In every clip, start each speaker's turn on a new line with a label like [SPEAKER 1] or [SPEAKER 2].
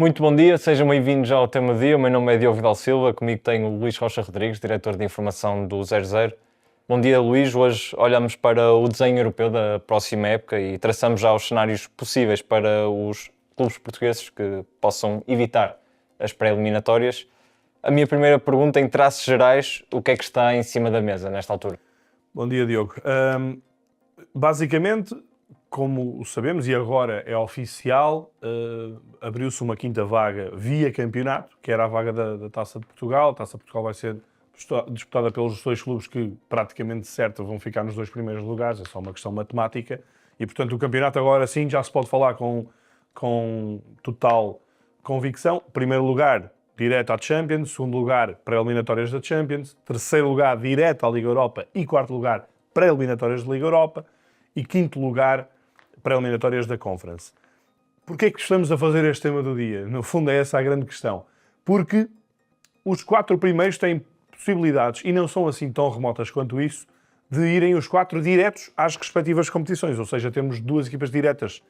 [SPEAKER 1] Muito bom dia, sejam bem-vindos ao Tema do Dia. O meu nome é Diogo Vidal Silva, comigo tenho o Luís Rocha Rodrigues, diretor de informação do 00. Bom dia, Luís. Hoje olhamos para o desenho europeu da próxima época e traçamos já os cenários possíveis para os clubes portugueses que possam evitar as pré-eliminatórias. A minha primeira pergunta, em traços gerais, o que é que está em cima da mesa nesta altura?
[SPEAKER 2] Bom dia, Diogo. Basicamente, como sabemos, e agora é oficial, abriu-se uma quinta vaga via campeonato, que era a vaga da Taça de Portugal. A Taça de Portugal vai ser disputada pelos dois clubes que praticamente certo vão ficar nos dois primeiros lugares, é só uma questão matemática. E, portanto, o campeonato agora sim já se pode falar com total convicção. Primeiro lugar, direto à Champions. Segundo lugar, pré-eliminatórias da Champions. Terceiro lugar, direto à Liga Europa. E quarto lugar, pré-eliminatórias da Liga Europa. E quinto lugar, pré-eliminatórias da Conference. Porquê é que estamos a fazer este tema do dia? No fundo é essa a grande questão. Porque os quatro primeiros têm possibilidades, e não são assim tão remotas quanto isso, de irem os quatro diretos às respectivas competições. Ou seja, temos duas equipas diretas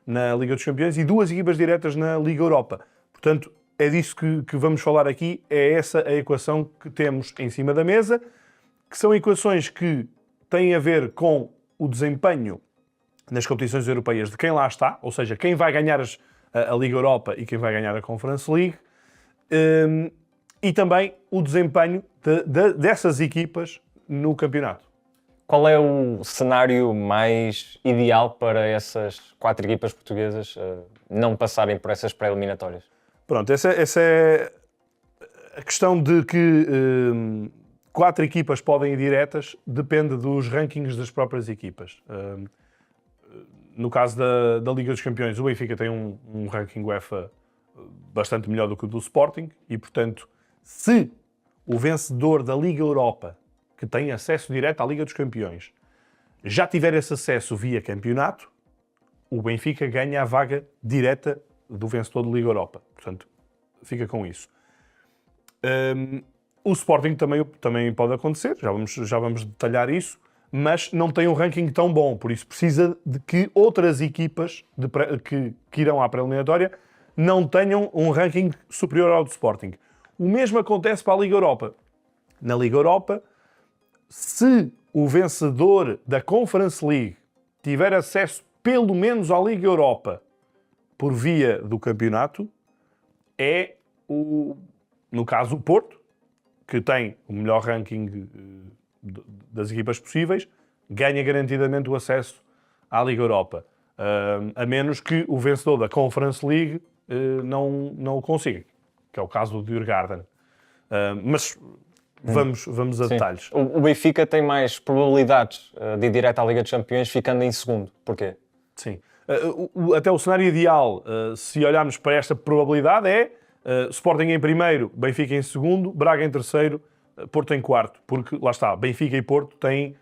[SPEAKER 2] na Liga dos Campeões e duas equipas diretas na Liga Europa. Portanto, é disso que vamos falar aqui. É essa a equação que temos em cima da mesa, que são equações que têm a ver com o desempenho nas competições europeias de quem lá está, ou seja, quem vai ganhar a Liga Europa e quem vai ganhar a Conference League, e também o desempenho dessas equipas no campeonato.
[SPEAKER 1] Qual é o cenário mais ideal para essas quatro equipas portuguesas não passarem por essas pré-eliminatórias?
[SPEAKER 2] Pronto, essa é a questão de que quatro equipas podem ir diretas, depende dos rankings das próprias equipas. No caso da Liga dos Campeões, o Benfica tem um ranking UEFA bastante melhor do que o do Sporting e, portanto, se o vencedor da Liga Europa, que tem acesso direto à Liga dos Campeões, já tiver esse acesso via campeonato, o Benfica ganha a vaga direta do vencedor da Liga Europa. Portanto, fica com isso. O Sporting também pode acontecer, já vamos detalhar isso, mas não tem um ranking tão bom, por isso precisa de que outras equipas que irão à pré-eliminatória não tenham um ranking superior ao do Sporting. O mesmo acontece para a Liga Europa. Na Liga Europa, se o vencedor da Conference League tiver acesso pelo menos à Liga Europa por via do campeonato, é, no caso, o Porto, que tem o melhor ranking das equipas possíveis, ganha garantidamente o acesso à Liga Europa. A menos que o vencedor da Conference League não o consiga, que é o caso do Djurgården. Mas vamos a detalhes.
[SPEAKER 1] O Benfica tem mais probabilidades de ir direto à Liga dos Campeões ficando em segundo. Porquê?
[SPEAKER 2] Sim. Até o cenário ideal, se olharmos para esta probabilidade, é Sporting em primeiro, Benfica em segundo, Braga em terceiro, Porto em quarto. Porque, lá está, Benfica e Porto têm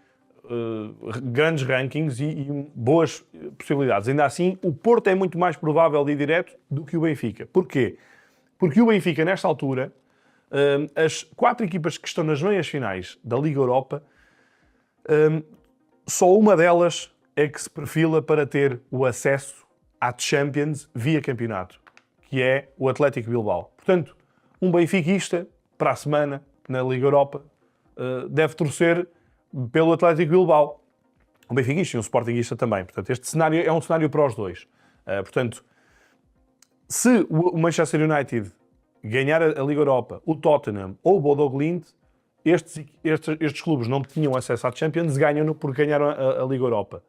[SPEAKER 2] grandes rankings e boas possibilidades. Ainda assim, o Porto é muito mais provável de ir direto do que o Benfica. Porquê? Porque o Benfica, nesta altura, as quatro equipas que estão nas meias finais da Liga Europa, só uma delas é que se perfila para ter o acesso à Champions via campeonato, que é o Atlético Bilbao. Portanto, um benfiquista, para a semana, na Liga Europa, deve torcer pelo Atlético Bilbao. Um benfiquista e um sportinguista também. Portanto, este cenário é um cenário para os dois. Portanto, se o Manchester United ganhar a Liga Europa, o Tottenham ou o Bodo Glimt, estes clubes não tinham acesso à Champions, ganham-no porque ganharam a Liga Europa.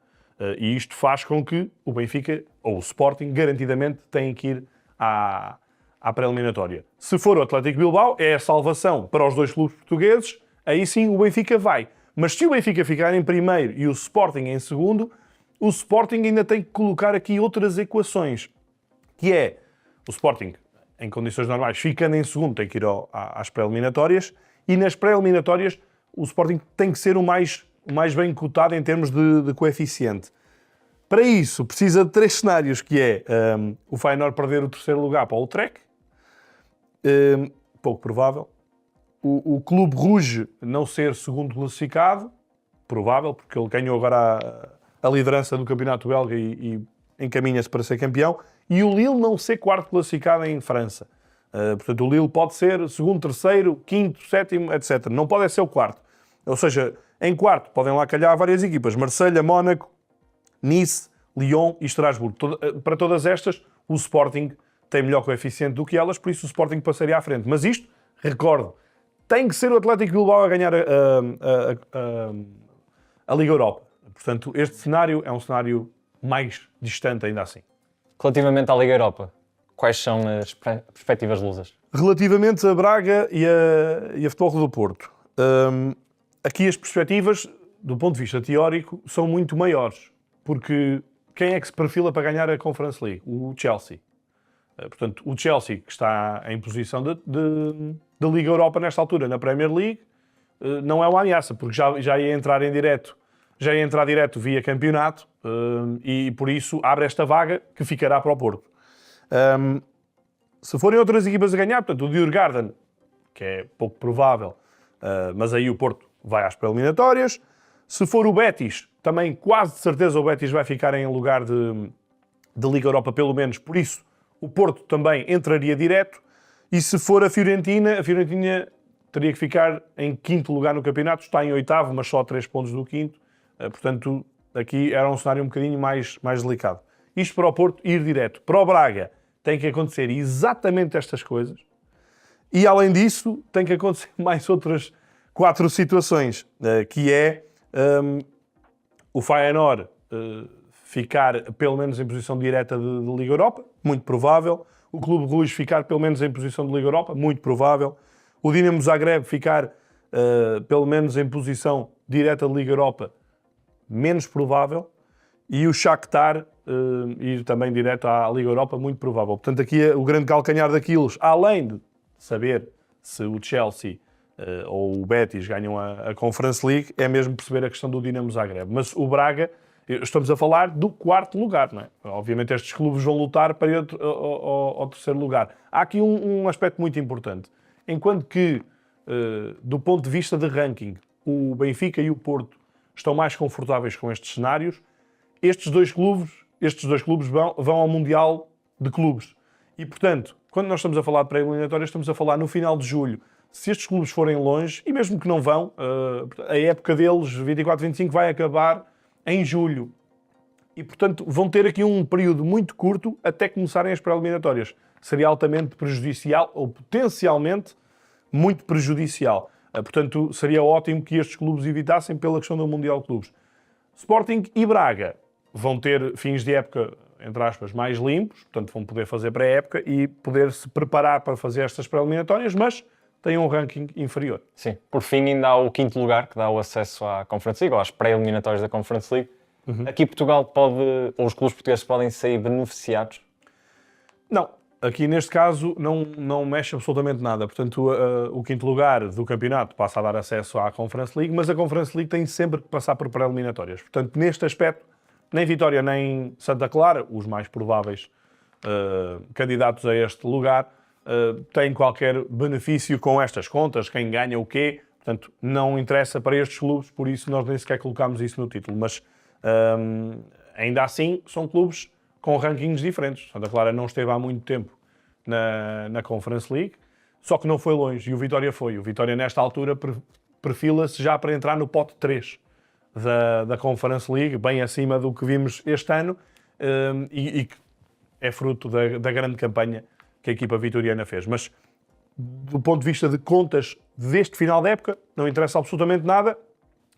[SPEAKER 2] E isto faz com que o Benfica ou o Sporting garantidamente tenham que ir à pré-eliminatória. Se for o Atlético Bilbao, é a salvação para os dois clubes portugueses, aí sim o Benfica vai. Mas se o Benfica ficar em primeiro e o Sporting em segundo, o Sporting ainda tem que colocar aqui outras equações, que é o Sporting, em condições normais, ficando em segundo, tem que ir às pré-eliminatórias, e nas pré-eliminatórias o Sporting tem que ser o mais bem cotado em termos de coeficiente. Para isso, precisa de três cenários, que é o Feyenoord perder o terceiro lugar para o Utrecht, pouco provável. O Clube Rouge não ser segundo classificado, provável, porque ele ganhou agora a liderança do campeonato belga e encaminha-se para ser campeão, e o Lille não ser quarto classificado em França. Portanto, o Lille pode ser segundo, terceiro, quinto, sétimo, etc. Não pode ser o quarto. Ou seja, em quarto podem lá calhar várias equipas. Marselha, Mónaco, Nice, Lyon e Estrasburgo. Para todas estas, o Sporting tem melhor coeficiente do que elas, por isso o Sporting passaria à frente. Mas isto, recordo, tem que ser o Atlético Bilbao a ganhar a Liga Europa. Portanto, este cenário é um cenário mais distante ainda assim.
[SPEAKER 1] Relativamente à Liga Europa, quais são as perspectivas lusas?
[SPEAKER 2] Relativamente a Braga e a Futebol Clube do Porto, aqui as perspectivas, do ponto de vista teórico, são muito maiores. Porque quem é que se perfila para ganhar a Conference League? O Chelsea. Portanto, o Chelsea, que está em posição de Liga Europa nesta altura, na Premier League, não é uma ameaça, porque já ia entrar direto via campeonato e, por isso, abre esta vaga que ficará para o Porto. Se forem outras equipas a ganhar, portanto, o Djurgården, que é pouco provável, mas aí o Porto vai às preliminatórias. Se for o Betis, também quase de certeza o Betis vai ficar em lugar de Liga Europa, pelo menos, por isso o Porto também entraria direto. E se for a Fiorentina teria que ficar em quinto lugar no campeonato, está em oitavo, mas só a 3 pontos do quinto. Portanto, aqui era um cenário um bocadinho mais delicado. Isto para o Porto ir direto. Para o Braga tem que acontecer exatamente estas coisas. E além disso, tem que acontecer mais outras 4 situações, que é o Feyenoord ficar pelo menos em posição direta de Liga Europa, muito provável. O Clube Rouge ficar pelo menos em posição de Liga Europa, muito provável. O Dinamo Zagreb ficar pelo menos em posição direta de Liga Europa, menos provável. E o Shakhtar ir também direto à Liga Europa, muito provável. Portanto, aqui o grande calcanhar daqueles, além de saber se o Chelsea ou o Betis ganham a Conference League, é mesmo perceber a questão do Dinamo Zagreb. Mas o Braga, estamos a falar do 4º lugar, não é? Obviamente estes clubes vão lutar para ir ao 3º lugar. Há aqui um aspecto muito importante. Enquanto que, do ponto de vista de ranking, o Benfica e o Porto estão mais confortáveis com estes cenários, estes dois clubes vão ao Mundial de Clubes. E, portanto, quando nós estamos a falar de pré-eliminatórias, estamos a falar no final de julho. Se estes clubes forem longe, e mesmo que não vão, a época deles, 24-25, vai acabar em julho. E, portanto, vão ter aqui um período muito curto até começarem as pré-eliminatórias. Seria altamente prejudicial, ou potencialmente muito prejudicial. Portanto, seria ótimo que estes clubes evitassem pela questão do Mundial de Clubes. Sporting e Braga vão ter fins de época, entre aspas, mais limpos, portanto vão poder fazer pré-época e poder se preparar para fazer estas pré-eliminatórias, mas têm um ranking inferior.
[SPEAKER 1] Sim. Por fim, ainda há o 5º lugar, que dá o acesso à Conference League, ou às pré-eliminatórias da Conference League. Aqui Portugal ou os clubes portugueses podem sair beneficiados?
[SPEAKER 2] Não. Aqui, neste caso, não mexe absolutamente nada. Portanto, o 5º lugar do campeonato passa a dar acesso à Conference League, mas a Conference League tem sempre que passar por pré-eliminatórias. Portanto, neste aspecto, nem Vitória nem Santa Clara, os mais prováveis candidatos a este lugar, têm qualquer benefício com estas contas, quem ganha o quê. Portanto, não interessa para estes clubes, por isso nós nem sequer colocámos isso no título. Mas, ainda assim, são clubes com rankings diferentes. Santa Clara não esteve há muito tempo na Conference League, só que não foi longe, e o Vitória foi. O Vitória, nesta altura, perfila-se já para entrar no pote 3 da Conference League, bem acima do que vimos este ano, e que é fruto da grande campanha que a equipa vitoriana fez. Mas, do ponto de vista de contas deste final da época, não interessa absolutamente nada,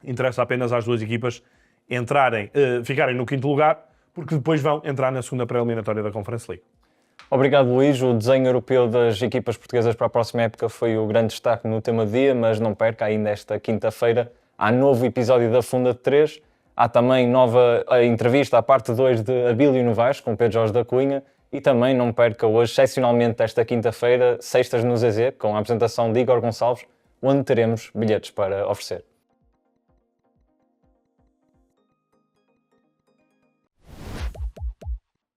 [SPEAKER 2] interessa apenas às duas equipas ficarem no 5º lugar, porque depois vão entrar na segunda pré-eliminatória da Conference League.
[SPEAKER 1] Obrigado, Luís. O desenho europeu das equipas portuguesas para a próxima época foi o grande destaque no tema do dia, mas não perca, ainda esta quinta-feira há novo episódio da Funda de 3. Há também nova entrevista, a parte 2 de Abílio Novaes, com Pedro Jorge da Cunha. E também não perca hoje, excepcionalmente esta quinta-feira, Sextas no ZZ, com a apresentação de Igor Gonçalves, onde teremos bilhetes para oferecer.